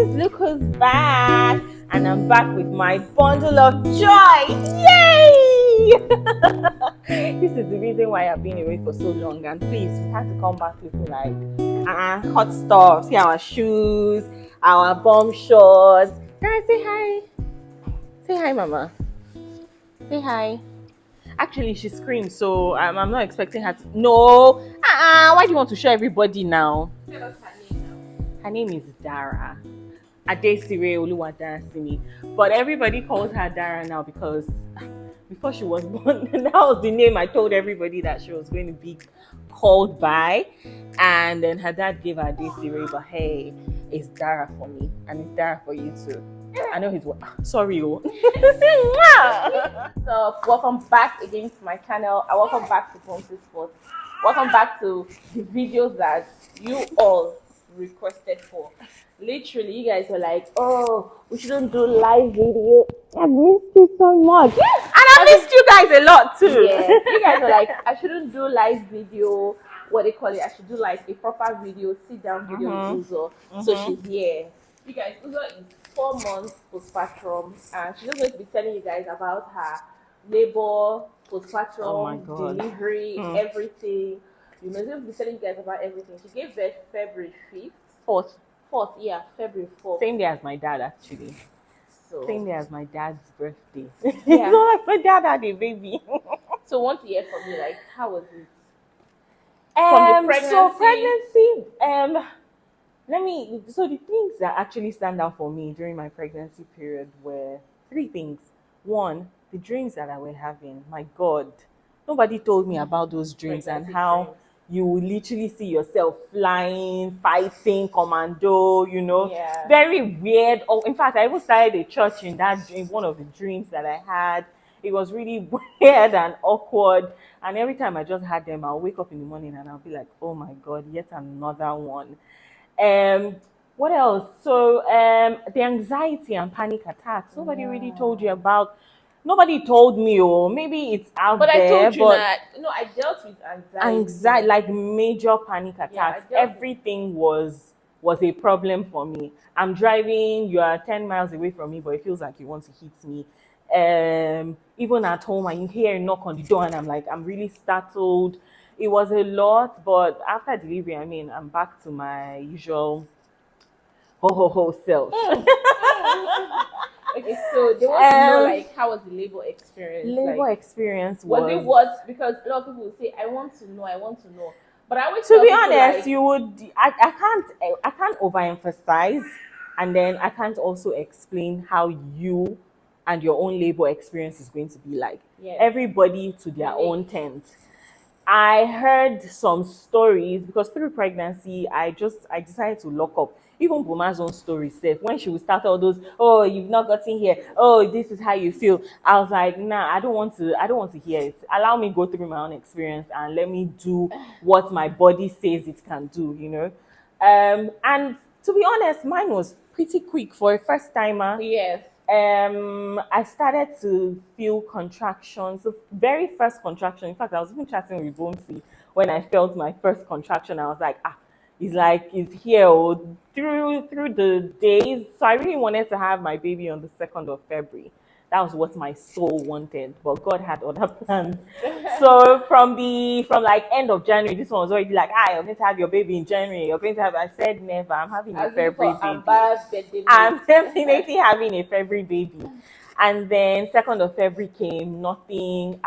guys, look who's back, and I'm back with my bundle of joy. Yay! This is the reason why I've been away for so long, and please, we have to come back looking like hot stuff. See our shoes, our bomb shorts. Dara, say hi. Say hi, mama. Say hi. Actually, she screams, so I'm not expecting her to. No! Why do you want to show everybody now? Tell us her name now. Her name is Dara. Adesire Oluwadarasimi. But everybody calls her Dara now because before she was born, that was the name I told everybody that she was going to be called by. And then her dad gave her Adesire, but hey, it's Dara for me, and it's Dara for you too. I know he's sorry. So welcome back again to my channel, and welcome back to Bouncy Sports. Welcome back to the videos that you all requested for. Literally, you guys were like, "Oh, we shouldn't do live video." I've missed you so much, and I missed you guys a lot too. Yeah, you guys were like, "I shouldn't do live video. What they call it? I should do like a proper video, sit down video with Uzo." So she's here. You guys, Uzo is 4 months postpartum, and she's just going to be telling you guys about her labor, postpartum, delivery, everything. You know, she's going to be telling you guys about everything. She gave birth February 5th. 4th, yeah, February 4th. Same day as my dad, actually. So same day as my dad's birthday. Yeah. So like my dad had a baby. So want to hear from you, like, how was it? From the pregnancy? So the things that actually stand out for me during my pregnancy period were 3 things. 1, the dreams that I were having. My God, nobody told me about those dreams and how you will literally see yourself flying, fighting, commando, you know. Yeah. Very weird. Oh, in fact, I even started a church in that dream, one of the dreams that I had. It was really weird and awkward. And every time I just had them, I'll wake up in the morning and I'll be like, oh my God, yet another one. What else? So the anxiety and panic attacks. Nobody really told you about. Nobody told me, or maybe it's out there. But I told you that. No, I dealt with anxiety, like major panic attacks. Yeah, everything was a problem for me. I'm driving. You are 10 miles away from me, but it feels like you want to hit me. Even at home, I hear a knock on the door, and I'm like, I'm really startled. It was a lot, but after delivery, I mean, I'm back to my usual ho self. Okay, so they want to know, like, how was the labor experience? Labor experience was it what? Because a lot of people will say, I want to know. But I always to be honest, like, you would. I can't overemphasize, and then I can't also explain how you and your own labor experience is going to be like. Yes. Everybody to their own tent. I heard some stories because through pregnancy, I decided to lock up. Even Buma's own story said when she would start all those, oh, you've not gotten here, oh, this is how you feel. I was like, nah, I don't want to hear it. Allow me go through my own experience and let me do what my body says it can do, you know. And to be honest, mine was pretty quick for a first timer. Yes. I started to feel contractions. The very first contraction. In fact, I was even chatting with Bouncy when I felt my first contraction. I was like, it's here through the days. So I really wanted to have my baby on the 2nd of February. That was what my soul wanted, but God had other plans. So from like end of January, this one was already like, you're going to have your baby in January. You're going to have. I said never. I'm having a February baby. I'm definitely having a February baby. And then 2nd of February came. Nothing.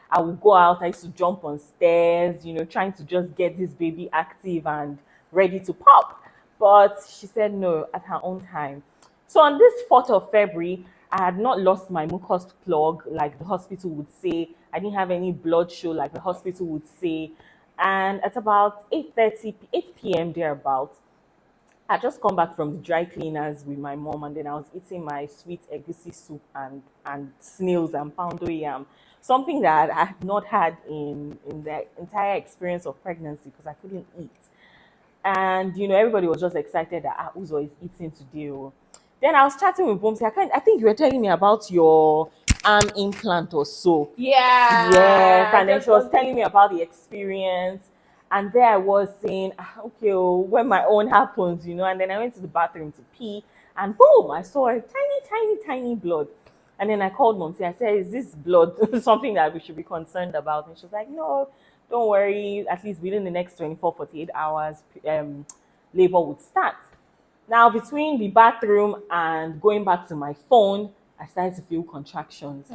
I would go out. I used to jump on stairs, you know, trying to just get this baby active and ready to pop. But she said no at her own time. So on this 4th of February, I had not lost my mucus plug like the hospital would say. I didn't have any blood show like the hospital would say. And at about 8 p.m. thereabouts, I just come back from the dry cleaners with my mom, and then I was eating my sweet egusi soup and snails and poundo yam. Something that I had not had in the entire experience of pregnancy because I couldn't eat. And, you know, everybody was just excited that Uzo is eating today. Then I was chatting with Bouncy. I think you were telling me about your arm implant or so. Yeah. Yes. And then she was telling me about the experience. And there I was saying, okay, when my own happens, you know. And then I went to the bathroom to pee. and boom, I saw a tiny blood. And then I called Monty. I said, "Is this blood something that we should be concerned about?" And she was like, "No, don't worry. At least within the next 24, 48 hours, labor would start." Now, between the bathroom and going back to my phone, I started to feel contractions.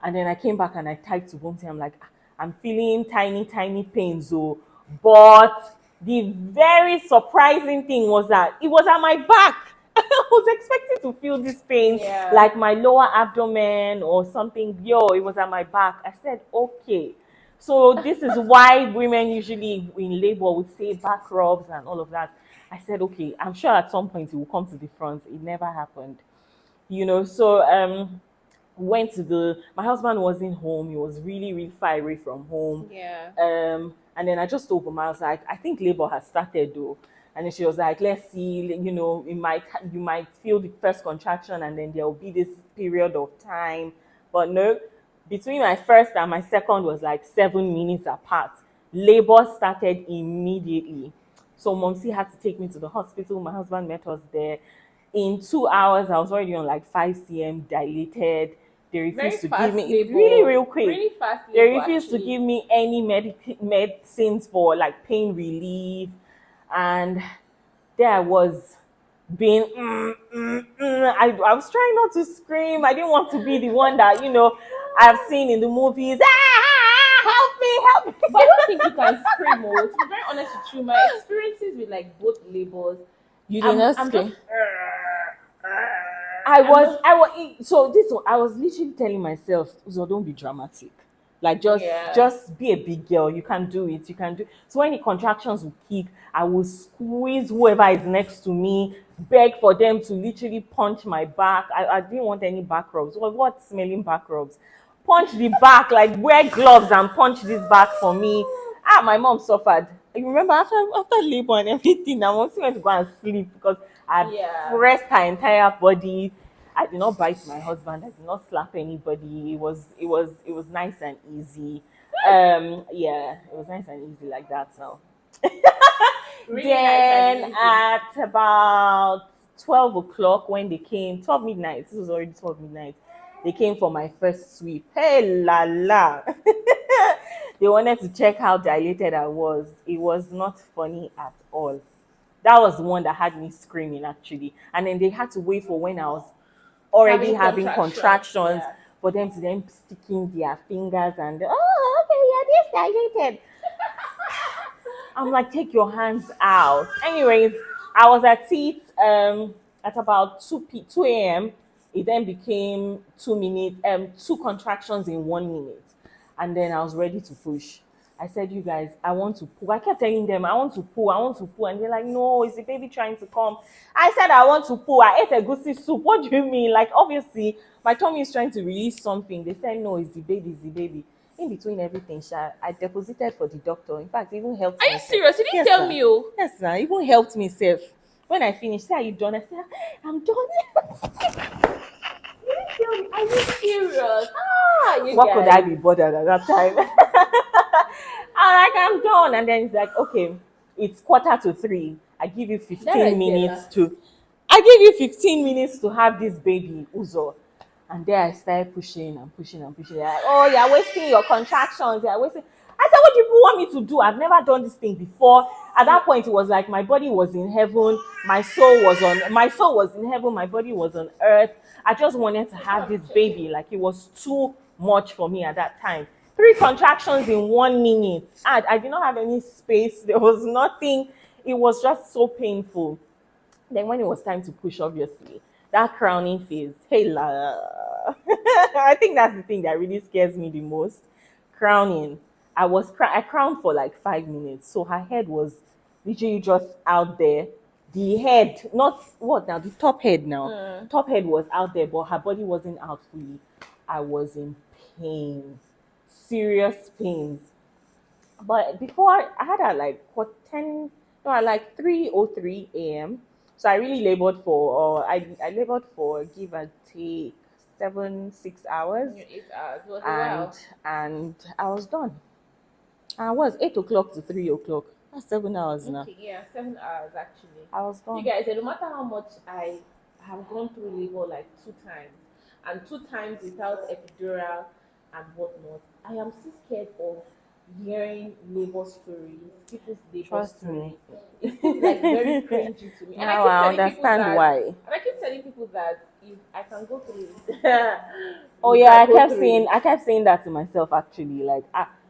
And then I came back and I typed to Monty. I'm like, "I'm feeling tiny pains, though." But the very surprising thing was that it was at my back. I was expecting to feel this pain, like my lower abdomen or something. Yo, it was at my back. I said, okay. So this is why women usually in labor would say back rubs and all of that. I said, okay, I'm sure at some point it will come to the front. It never happened. So went to my husband wasn't home. He was really far away from home. And then I just told him, I was like, I think labor has started though. And then she was like, let's see, you might feel the first contraction and then there will be this period of time. But no, between my first and my second was like 7 minutes apart. Labor started immediately. So Momsi had to take me to the hospital. My husband met us there. In 2 hours, I was already on like 5 cm dilated. They refused to give me really real quick. Really fast labor, they refused to give me any medicines for like pain relief, and there I was being I was trying not to scream. I didn't want to be the one that I've seen in the movies. Help me! But I don't think you can scream. To be very honest with you, my experiences with like both labors, you didn't scream. I was literally telling myself, "So don't be dramatic. Like just be a big girl. You can do it. You can do." So when the contractions would kick, I would squeeze whoever is next to me, beg for them to literally punch my back. I didn't want any back rubs. What smelling back rubs? Punch the back, like wear gloves and punch this back for me. My mom suffered. You remember after labor and everything, I wanted to go and sleep because I pressed her entire body. I did not bite my husband. I did not slap anybody. It was nice and easy. It was nice and easy like that. So really then nice at about 12 o'clock when they came, 12 midnight. This was already 12 midnight. They came for my first sweep. Hey la la. They wanted to check how dilated I was. It was not funny at all. That was the one that had me screaming actually. And then they had to wait for when I was already having contractions for them to then sticking their fingers and okay, you're this dilated. I'm like, take your hands out. Anyways, I was at it at about 2 a.m. It then became 2 minutes, 2 contractions in 1 minute. And then I was ready to push. I said, you guys, I want to pull. I kept telling them, I want to pull. And they're like, no, is the baby trying to come? I said, I want to pull. I ate a goosey soup. What do you mean? Like, obviously, my tummy is trying to release something. They said, no, it's the baby. In between everything, I deposited for the doctor. In fact, it even helped me. Are you serious? You didn't tell me. Yes, sir. It even helped me safe. When I finished, say, are you done? I said, I'm done. You didn't tell me. Are you serious? What could I be bothered at that time? I'm done. And then it's like, okay, it's 2:45. I give you 15 minutes to. I give you 15 minutes to have this baby, Uzo. And there I started pushing and pushing and pushing. They're like, oh, you're wasting your contractions. You're wasting. I said, what do you want me to do? I've never done this thing before. At that point, it was like my body was in heaven. My soul was in heaven. My body was on earth. I just wanted to have this baby. Like it was too much for me at that time. 3 contractions in 1 minute. I did not have any space. There was nothing. It was just so painful. Then when it was time to push, obviously, that crowning phase, hey la. I think that's the thing that really scares me the most. Crowning. I crowned for like 5 minutes. So her head was literally just out there. The head, not what now, the top head now. Top head was out there, but her body wasn't out fully. I was in pain. Serious pains. But before I had at like at like 3:03 a.m. So I really labored I labored for give and take 6 hours. 8 hours. Was wow. And I was done. I was 8 o'clock to 3 o'clock. That's 7 hours now. Okay, yeah, 7 hours actually. I was done. You guys, no matter how much I have gone through labor like 2 times, and 2 times without epidural and whatnot. I am still scared of hearing labor stories, people's labor Trust stories. me. It seems like very cringy to me. And Now I understand why. And I keep telling people that if I can go through it, Oh you yeah, can go through it. I kept saying that to myself actually. Like,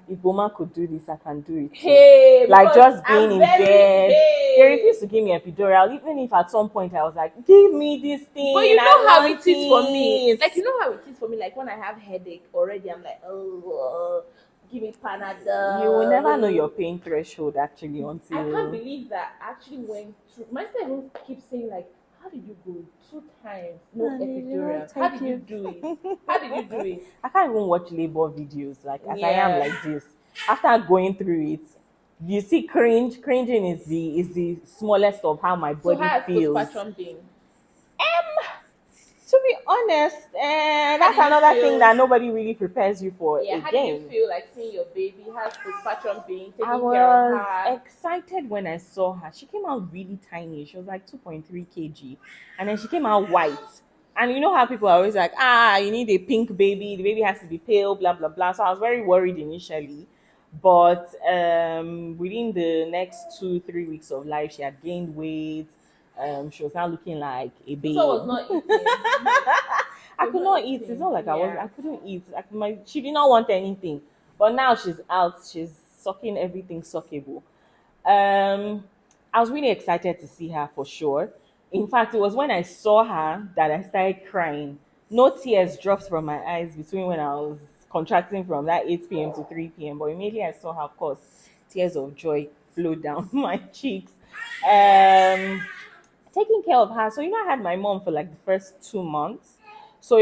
if woman could do this, I can do it too. Hey, Like just being I'm in very bed. hey. They refused to give me epidural, even if at some point I was like, give me this thing. But you know I how want it is for me. it. Like you know how it is for me. Like when I have headache already, I'm like, oh, give me Panadol. You will never know your pain threshold actually until I can't believe that I actually went through. My sister keeps saying like, how did you go 2 times no epidural? How did you do it? How did you do it? I can't even watch labor videos like as I am Yeah. like this. After going through it, you see cringing is the smallest of how my So body how has feels. postpartum been? To be honest, that's did you another feel? thing that nobody really prepares you for Yeah, how did you again. feel like seeing your baby? How's postpartum being? I Taking care of was her? excited when I saw her. She came out really tiny. She was like 2.3 kg. And then she came out white. And you know how people are always like, you need a pink baby. The baby has to be pale, blah, blah, blah. So I was very worried initially. But within the next 2-3 weeks of life, she had gained weight. She was now looking like a babe. So was not eating. I could not eat. It's not like I couldn't eat. She did not want anything. But now she's out. She's sucking everything suckable. Um, I was really excited to see her for sure. In fact, it was when I saw her that I started crying. No tears dropped from my eyes between when I was contracting from that 8 p.m. to 3 p.m. But immediately I saw her, of course, tears of joy flowed down my cheeks. Um, Taking care of her. So I had my mom for like the first 2 months. So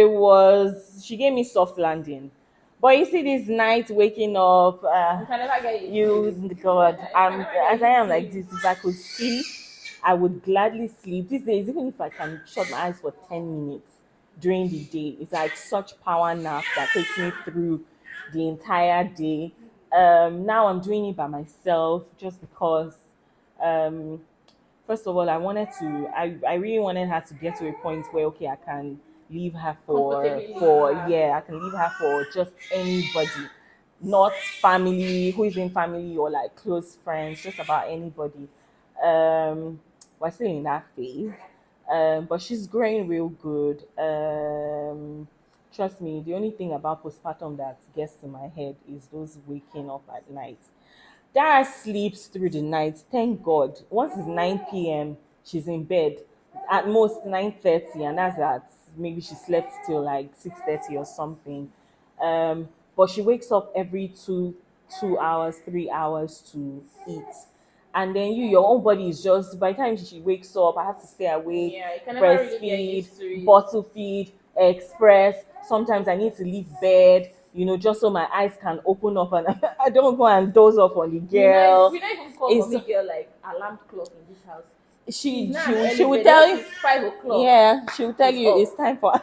she gave me soft landing. But you see this night waking up, You can never get used God, as I am to like it. this, if I could sleep, I would gladly sleep. These days, even if I can shut my eyes for 10 minutes during the day, it's like such power nap that takes me through the entire day. Now I'm doing it by myself just because um, first of all, I really wanted her to get to a point where, okay, I can leave her I can leave her for just anybody, not family, who is in family or like close friends, just about anybody. We're still in that phase. But she's growing real good. Trust me, the only thing about postpartum that gets to my head is those waking up at night. Dara sleeps through the night. Thank God. Once it's 9 p.m., she's in bed. At most 9:30, and that's at maybe she slept till like 6:30 or something. But she wakes up every 2 hours, 3 hours to eat. And then your own body is just by the time she wakes up, I have to stay awake, Yeah, you can never really get breastfeed, used to it. bottle feed, express. Sometimes I need to leave bed, just so my eyes can open up and I don't go and doze off on the girl. We don't even call mommy girl like alarm clock in this house. She would tell you it's 5 o'clock. yeah, she will tell She's you up. it's time for Once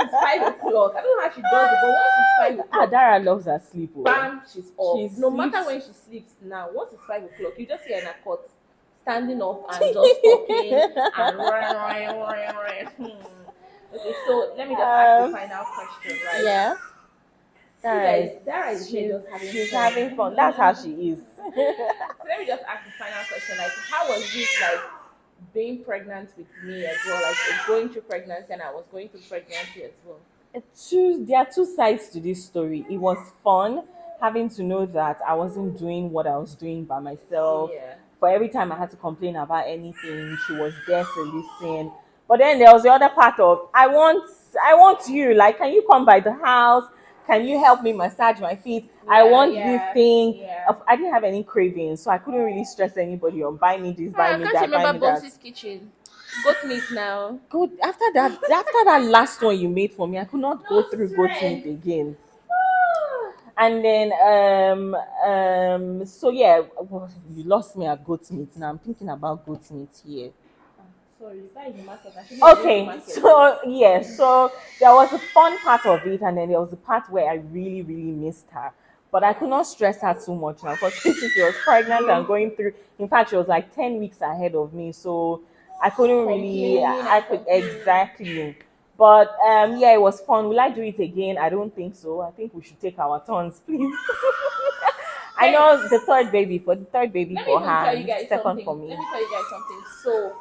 it's 5 o'clock, I don't know how she does it, but once it's 5 o'clock, Dara loves her sleep. bam, she's up. She No sleeps. matter when she sleeps now, once it's 5 o'clock, you just hear in a cot standing up and just talking and run. Okay, so let me just ask the final question, right? Yeah. Dara is here She's just having having fun. That's how she is. So let me just ask the final question. Like, how was this like being pregnant with me as well? Like going through pregnancy and I was going through pregnancy as well. There are two sides to this story. It was fun having to know that I wasn't doing what I was doing by myself. Yeah. For every time I had to complain about anything, she was there to listen. But then there was the other part of I want you. Like, can you come by the house? Can you help me massage my feet? I want this thing. Yeah. I didn't have any cravings, so I couldn't really stress anybody on buy me this, buy me Can't that, you buy remember me that. Boss's kitchen? Goat meat now. Good. After that last one you made for me, I could not go through goat meat again. And then so yeah, well, you lost me at goat meat. Now I'm thinking about goat meat here. Sorry, that is the market. Okay, so there was a fun part of it, and then there was a part where I really, really missed her. But I could not stress her too much now because she was pregnant and going through. In fact, she was like 10 weeks ahead of me, so I couldn't really. I could exactly. But yeah, it was fun. Will I do it again? I don't think so. I think we should take our turns, please. I know the third baby for her, the second for me. Let me tell you guys something. So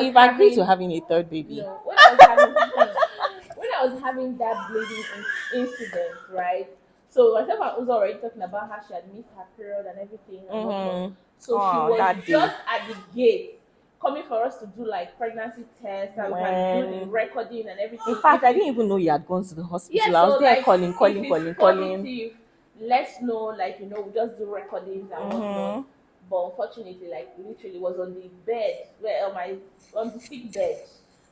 you've agreed to having a third baby. No, when I was having that bleeding incident, right? So myself and Uzo already talking about how she had missed her period and everything. And whatnot. So she was just at the gate coming for us to do like pregnancy tests and we can do the recording and everything. In fact, I didn't even know you had gone to the hospital. Yeah, I was there like, calling. Positive, let's know, like, you know, we just do recordings and whatnot. But unfortunately, like, literally was on the bed, on the sick bed,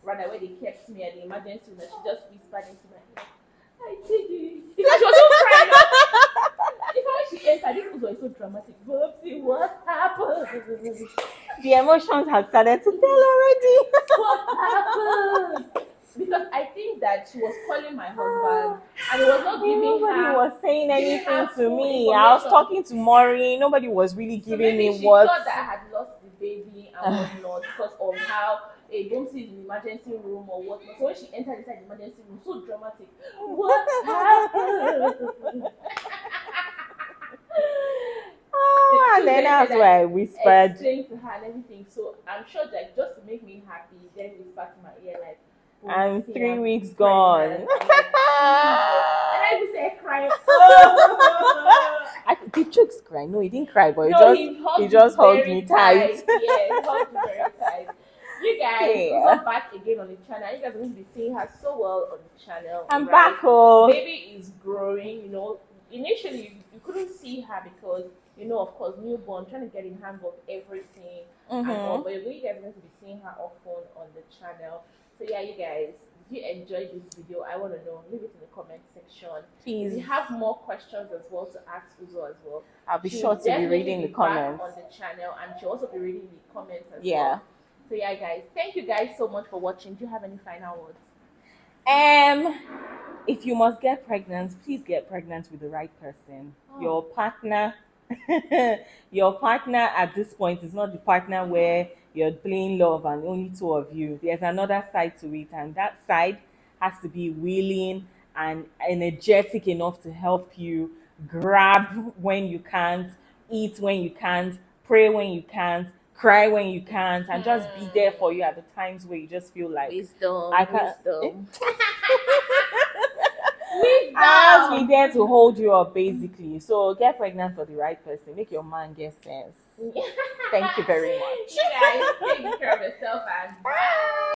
rather, where they kept me at the emergency room, and she just whispered into my ear, I did it. Because she was so crying. Even when she entered, this was so dramatic. Bobsy, what happened? The emotions had started to tell already. What happened? Because I think that she was calling my husband and it was not giving Nobody was saying anything to me. I was talking to Maureen. Nobody was really giving me what. She thought that I had lost the baby and whatnot because of how a Bumsy is in the emergency room or whatnot. So when she entered inside the emergency room, so dramatic. What happened? And then that's why I whispered. Explained to her and everything. So I'm sure that just to make me happy, then whispered to my ear like, I'm 3 weeks gone. And I just said crying. Did Chooks cry? No, he didn't cry, but he just hugged me tight. Yeah, he hugged me very tight. You guys, we're back again on the channel. You guys are going to be seeing her so well on the channel. I'm back, oh. Baby is growing, you know. Initially, you couldn't see her because, you know, of course, newborn, trying to get in hand of everything. And all, but you guys are going to be seeing her often on the channel. So yeah, you guys, if you enjoyed this video, I want to know. Leave it in the comment section. Please. If you have more questions as well to ask Uzo as well, I'll be sure to be reading the comments on the channel, and she'll also be reading the comments as well. So yeah, guys, thank you guys so much for watching. Do you have any final words? If you must get pregnant, please get pregnant with the right person. Your partner at this point is not the partner where you're playing love and only two of you. There's another side to it, and that side has to be willing and energetic enough to help you grab when you can't, eat when you can't, pray when you can't, cry when you can't, and just be there for you at the times where you just feel like wisdom. I'll be there to hold you up, basically. So get pregnant for the right person. Make your man get sense. Thank you very much. You guys, take care of yourself and bye.